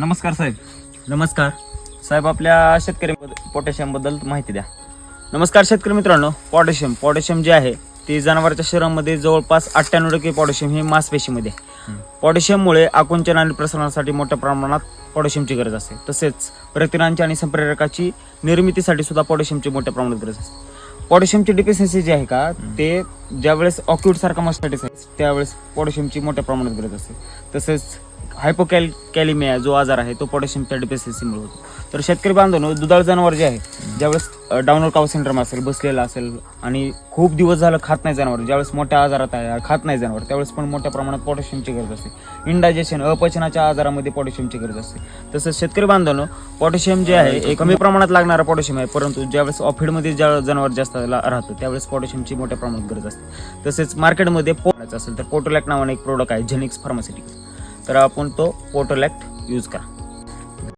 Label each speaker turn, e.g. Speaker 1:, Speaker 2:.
Speaker 1: नमस्कार साहेब.
Speaker 2: नमस्कार.
Speaker 1: साहेब आपल्या शेतकरी पोटॅशियम बद्दल माहिती द्या. नमस्कार शेतकरी मित्रांनो. पोटॅशियम जे आहे ते जनावरांच्या शरीरामध्ये जवळपास 98% पोटॅशियम हे मांसपेशीमध्ये आहे. पोटॅशियममुळे आकुंचन आणि प्रसारणासाठी मोठ्या प्रमाणात पोटॅशियमची गरज असते. तसेच प्रथिनांची आणि संप्रेरकाची निर्मितीसाठी सुद्धा पोटॅशियमची मोठ्या प्रमाणात गरज असते. पोटॅशियमची डिफिशियन्सी जी आहे का ते ज्यावेळेस ऑक्यूट सारखा मास्टायटिस आहे त्यावेळेस पोटॅशियमची मोठ्या प्रमाणात गरज असते. तसेच हायपोकॅलिमिया जो आजार आहे तो पोटॅशियमच्या डिफिशियन्सीमुळे होतो. तर शेतकरी बांधवांनो, दुधाळ जनावर जे आहे ज्यावेळेस डाऊनर काव सिंड्रोम असेल, बसलेला असेल आणि खूप दिवस झालं खात नाही जनावर, ज्यावेळेस मोठ्या आजारात आहे खात नाही जनावर त्यावेळेस पण मोठ्या प्रमाणात पोटॅशियमची गरज असते. इंडायजेशन अपचनाच्या आजारामध्ये पोटॅशियमची गरज असते. तसंच शेतकरी बांधवांनो, पोटॅशियम जे आहे एक कमी प्रमाणात लागणारा पोटॅशियम आहे, परंतु ज्यावेळेस ऑफिडमध्ये ज्या जनावर जास्त राहतो त्यावेळेस पोटॅशियमची मोठ्या प्रमाणात गरज असते. तसेच मार्केटमध्ये पोटायचं असेल तर पोटोलॅक्ट नावाने एक प्रोडक्ट आहे जेनिक्स फार्मास्युटिकल्स, तर आपण तो पोटोलॅक्ट यूज करा.